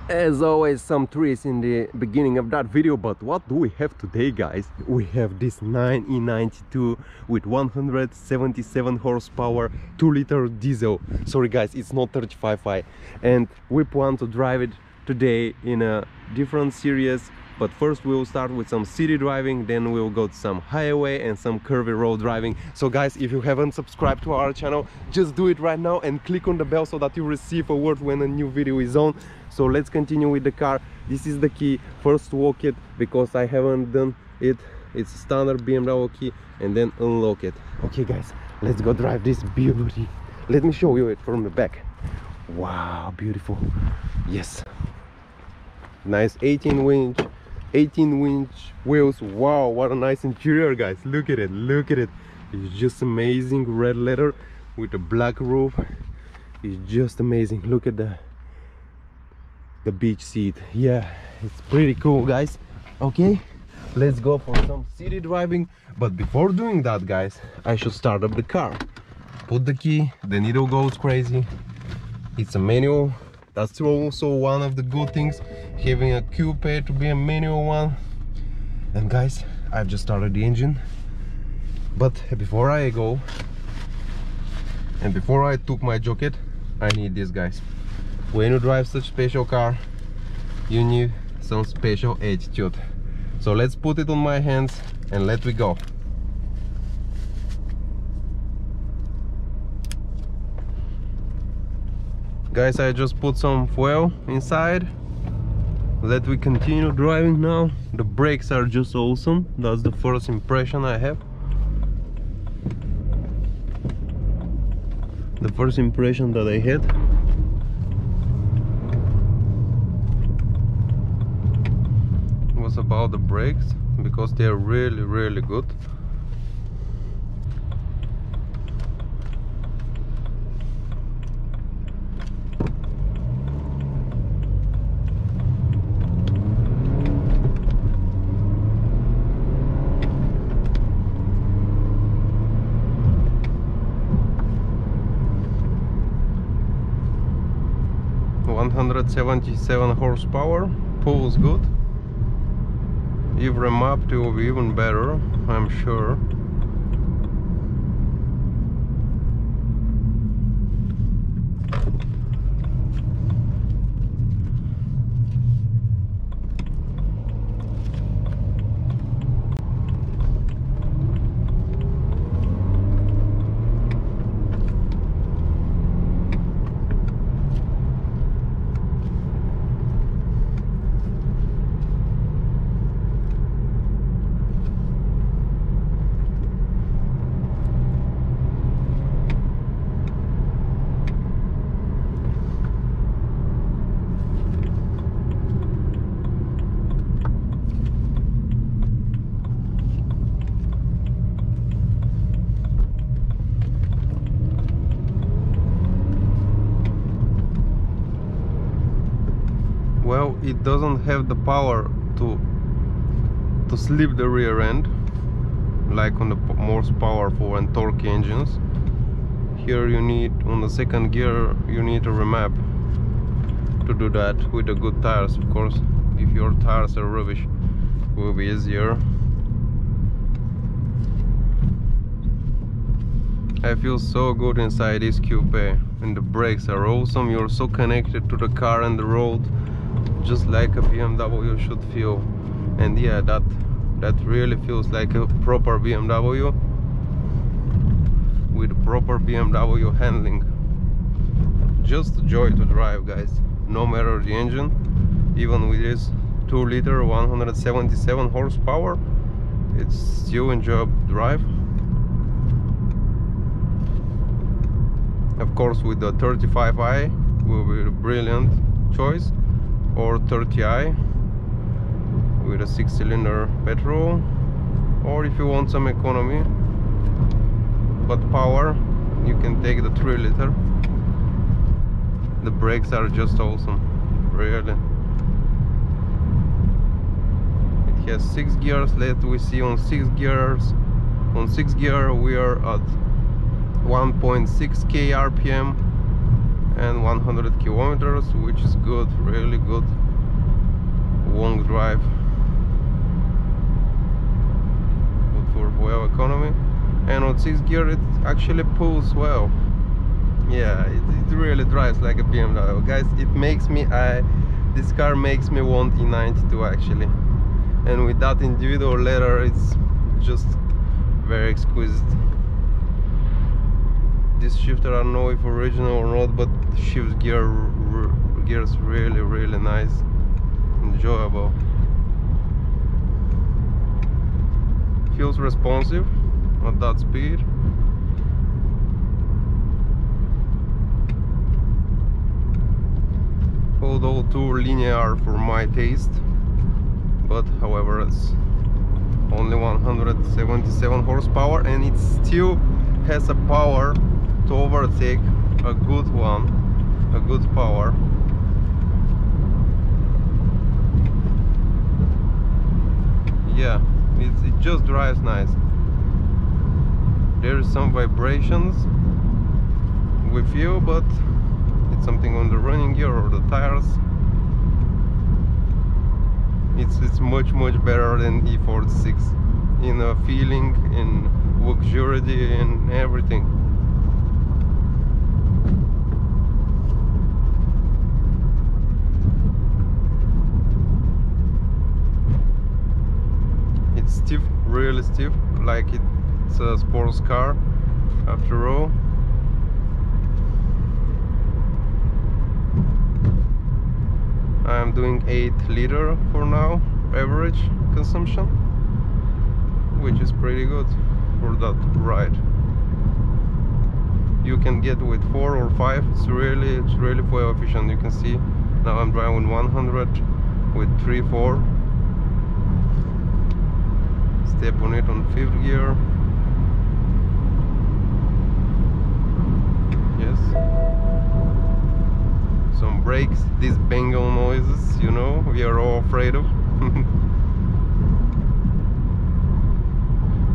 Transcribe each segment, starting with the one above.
As always, some trees in the beginning of that video, but what do we have today, guys? We have this E92 with 177 horsepower 2-liter diesel. Sorry guys, it's not 35i, and we plan to drive it today in a different series. But first we'll start with some city driving, then we'll go to some highway and some curvy road driving. So guys, if you haven't subscribed to our channel, just do it right now and click on the bell so that you receive a alert when a new video is on. So let's continue with the car. This is the key. First lock it, because I haven't done it. It's a standard BMW key, and then unlock it. Okay guys, let's go drive this beauty. Let me show you it from the back. Wow, beautiful. Yes, nice 18 inch wheels. Wow, what a nice interior, guys. Look at it, look at it. It's just amazing. Red leather with a black roof. It's just amazing. Look at the beach seat. Yeah, it's pretty cool, guys. Okay, let's go for some city driving. But before doing that, guys, I should start up the car. Put the key, the needle goes crazy. It's a manual. That's also one of the good things, having a coupe to be a manual one. And guys, I've just started the engine. But before I go, and before I took my jacket, I need this, guys. When you drive such special car, you need some special attitude. So let's put it on my hands and let we go. Guys, I just put some fuel inside. Let we continue driving now. The brakes are just awesome. That's the first impression I have. The first impression that I had. Was about the brakes, because they are really good. .177 horsepower, pulls good. If remapped, it will be even better, I'm sure. Well, it doesn't have the power to slip the rear end like on the most powerful and torque engines. Here you need, on the second gear, you need a remap to do that with the good tires. Of course, if your tires are rubbish, it will be easier. I feel so good inside this coupe, and the brakes are awesome. You're so connected to the car and the road, just like a BMW should feel. And yeah, that really feels like a proper BMW with proper BMW handling. Just a joy to drive, guys. No matter the engine, even with this 2-liter 177 horsepower, it's still enjoyable to drive. Of course, with the 35i will be a brilliant choice, or 30i with a 6-cylinder petrol, or if you want some economy but power, you can take the 3-liter. The brakes are just awesome, really. It has 6 gears. Let we see on 6 gears. On 6 gear we are at 1.6k RPM, and 100 kilometers, which is good, really good long drive, good for fuel economy. And on 6th gear it actually pulls well. Yeah, it really drives like a BMW, guys. It makes me, this car makes me want E92 actually. And with that individual leather, it's just very exquisite. This shifter, I don't know if original or not, but shifts gears really nice, enjoyable. Feels responsive at that speed. Although too linear for my taste, but however it's only 177 horsepower, and it still has a power to overtake a good one, a good power. Yeah, it just drives nice. There is some vibrations we feel, but it's something on the running gear or the tires. It's much better than E46 in a feeling, in luxury, in everything. It's stiff, really stiff, like it's a sports car after all. I'm doing 8 liter for now, average consumption, which is pretty good for that ride. You can get with 4 or 5. It's really fuel efficient. You can see now I'm driving 100 with 3-4. Step on it on 5th gear. Yes. Some brakes, these bangle noises, you know, we are all afraid of.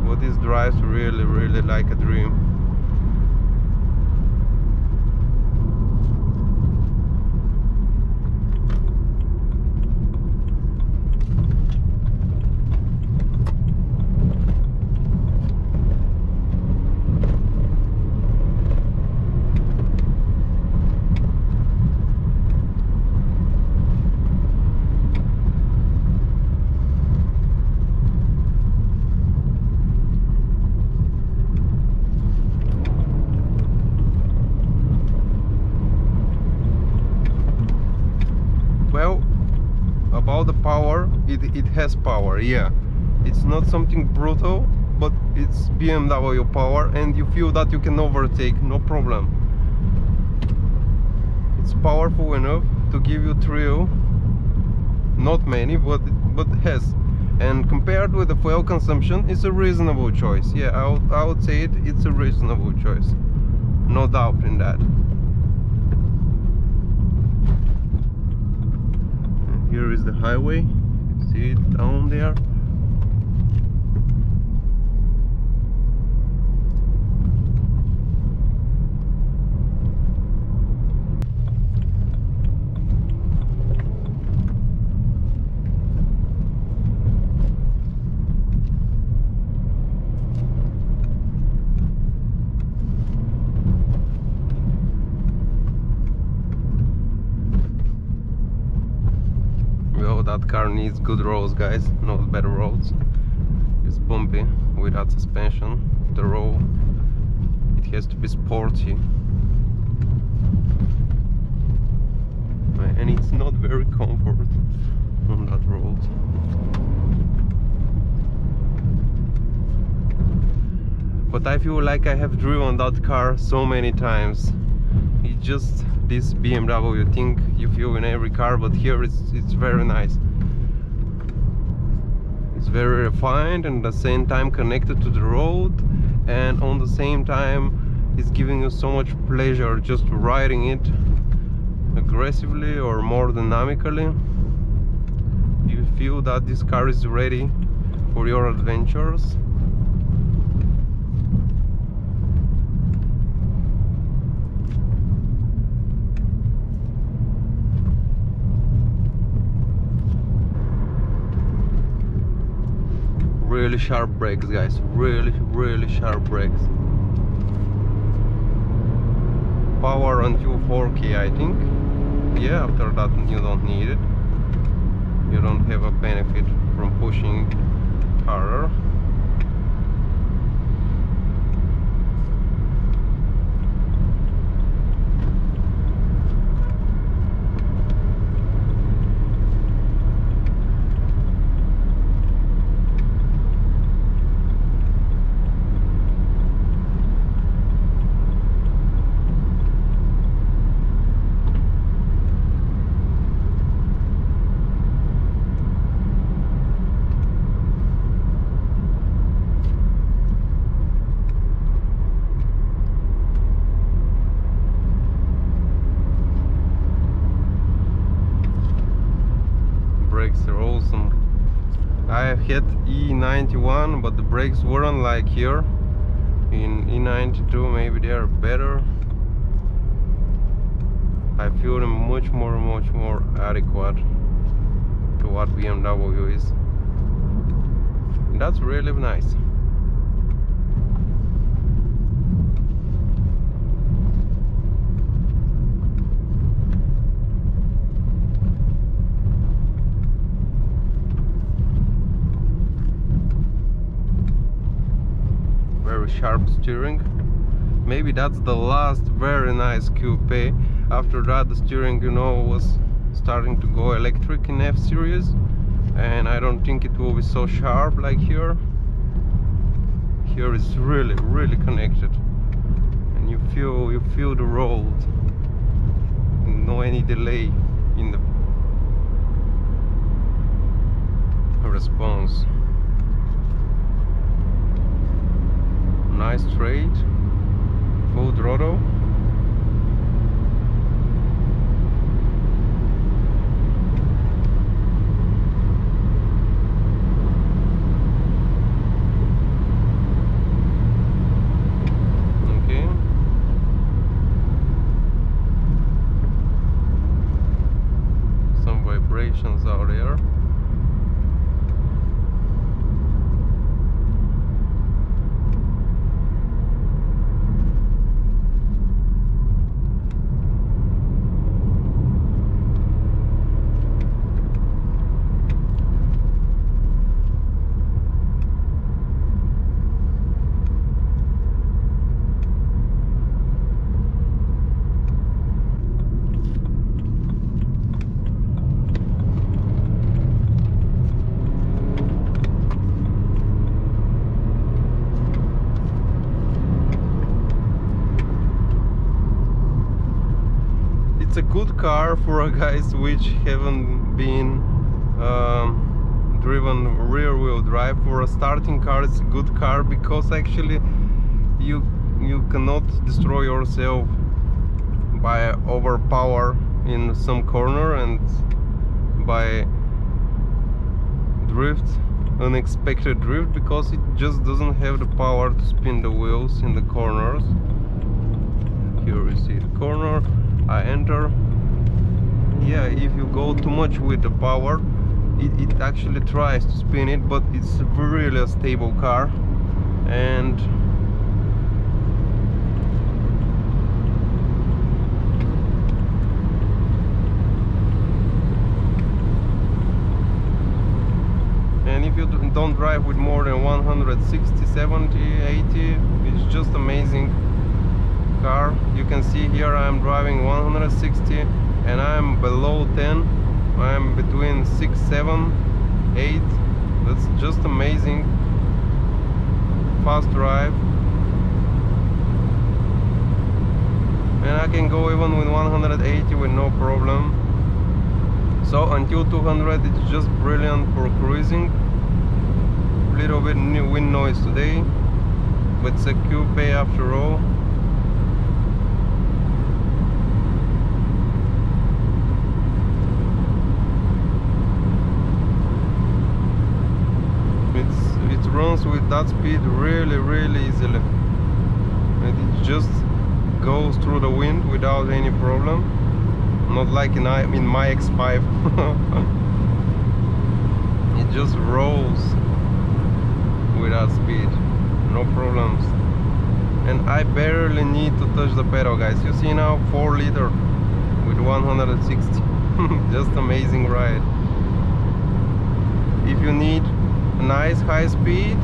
But this drives really like a dream. Well, about the power, it has power, yeah. It's not something brutal, but it's BMW power, and you feel that you can overtake, no problem. It's powerful enough to give you thrill, not many, but has. And compared with the fuel consumption, it's a reasonable choice. Yeah, I would say it's a reasonable choice, no doubt in that. Here is the highway, see it down there. That car needs good roads, guys, not better roads. It's bumpy without suspension. The road, it has to be sporty, and it's not very comfort on that road. But I feel like I have driven that car so many times. It's just this BMW thing you feel in every car, but here it's very nice. It's very refined and at the same time connected to the road, and on the same time it's giving you so much pleasure just riding it aggressively or more dynamically. You feel that this car is ready for your adventures. Really sharp brakes, guys. Really sharp brakes. Power until 4K, I think. Yeah, after that you don't need it. You don't have a benefit from pushing harder. They're awesome. I had E91, but the brakes weren't like here. In E92 maybe they are better. I feel them much more adequate to what BMW is. And that's really nice. Sharp steering. Maybe that's the last very nice coupe. After that the steering, you know, was starting to go electric in F-Series, and I don't think it will be so sharp like here. Here is really connected, and you feel the road. No any delay in the response. Nice straight, full throttle. Okay. Some vibrations out there. A good car for guys which haven't been driven rear wheel drive. For a starting car it's a good car, because actually you cannot destroy yourself by overpower in some corner and by drift, unexpected drift, because it just doesn't have the power to spin the wheels in the corners. Here we see the corner. I enter. Yeah, if you go too much with the power, it actually tries to spin it, but it's really a stable car. And if you don't drive with more than 160, 70, 80, it's just amazing car. You can see here I'm driving 160 and I'm below 10. I'm between 6, 7, 8. That's just amazing. Fast drive. And I can go even with 180 with no problem. So until 200 it's just brilliant for cruising. Little bit wind noise today, but it's a coupe after all. It runs with that speed really easily, and it just goes through the wind without any problem, not like in my X5. It just rolls. with that speed, no problems. And I barely need to touch the pedal, guys. You see now, 4 liter with 160. Just amazing ride. If you need a nice high speed,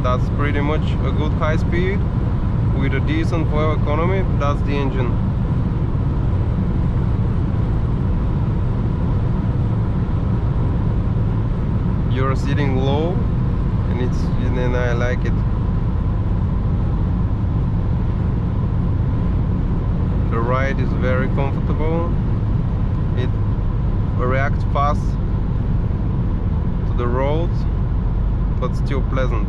that's pretty much a good high speed with a decent fuel economy. That's the engine. You're sitting low, and I like it. The ride is very comfortable. It reacts fast to the roads, but still pleasant.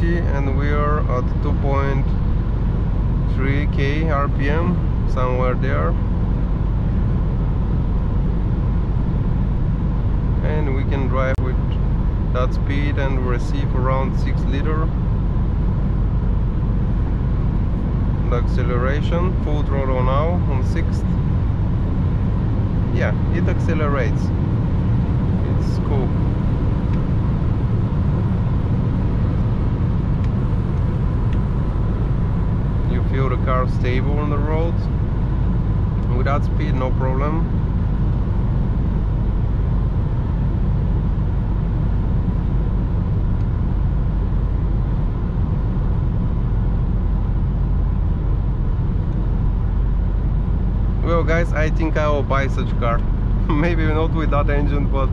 And we are at 2.3k RPM, somewhere there, and we can drive with that speed and receive around 6 liter. The acceleration, full throttle now on 6th. Yeah, it accelerates. It's cool. Feel the car stable on the road. Without speed, no problem. Well guys, I think I will buy such car. Maybe not with that engine, but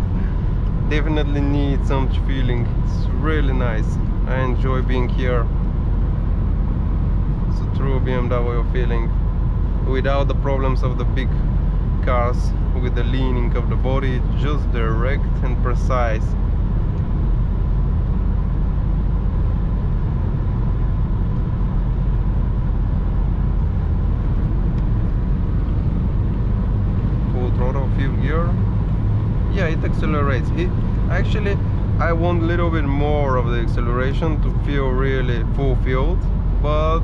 definitely need some feeling. It's really nice. I enjoy being here. True BMW feeling, without the problems of the big cars, with the leaning of the body, just direct and precise. Full throttle, 5th gear. Yeah, it accelerates. Actually, I want a little bit more of the acceleration to feel really fulfilled, but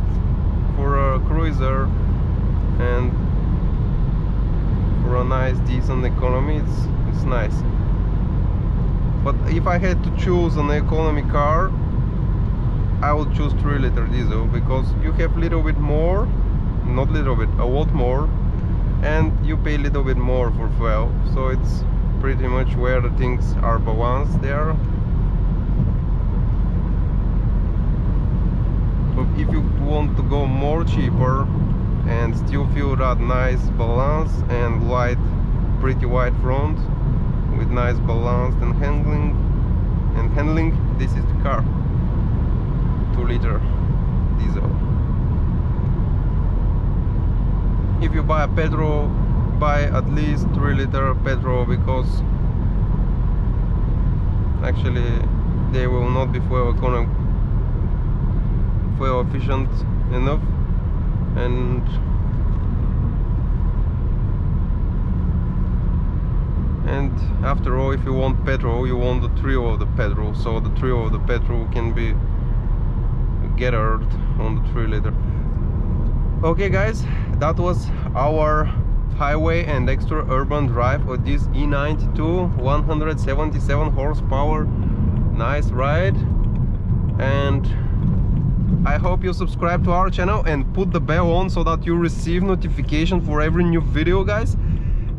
for a cruiser and for a nice decent economy, it's nice. But if I had to choose an economy car, I would choose 3 liter diesel, because you have a little bit more, not little bit, a lot more, and you pay a little bit more for fuel, so it's pretty much where the things are balanced there. But if you want to go more cheaper and still feel that nice balance and pretty wide front with nice balance and handling, this is the car. 2 liter diesel. If you buy a petrol, buy at least 3 liter petrol, because actually they will not be fuel efficient enough, and after all, if you want petrol, you want the trio of the petrol, so the trio of the petrol can be gathered on the 3 liter. Okay guys, that was our highway and extra urban drive of this E92 177 horsepower. Nice ride, and I hope you subscribe to our channel and put the bell on so that you receive notification for every new video, guys.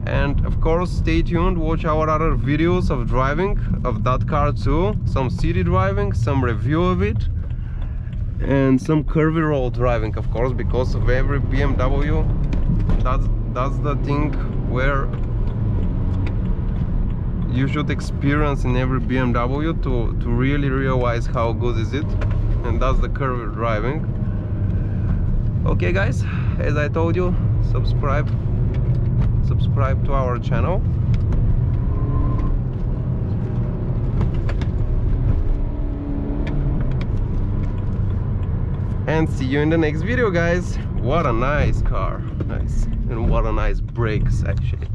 And of course, stay tuned, watch our other videos of driving of that car too, some city driving, some review of it, and some curvy road driving, of course, because of every BMW. That's the thing where you should experience in every BMW to really realize how good is it, and that's the curvy driving. Okay guys, as I told you, subscribe to our channel. And see you in the next video, guys. What a nice car, nice, and what a nice brakes actually.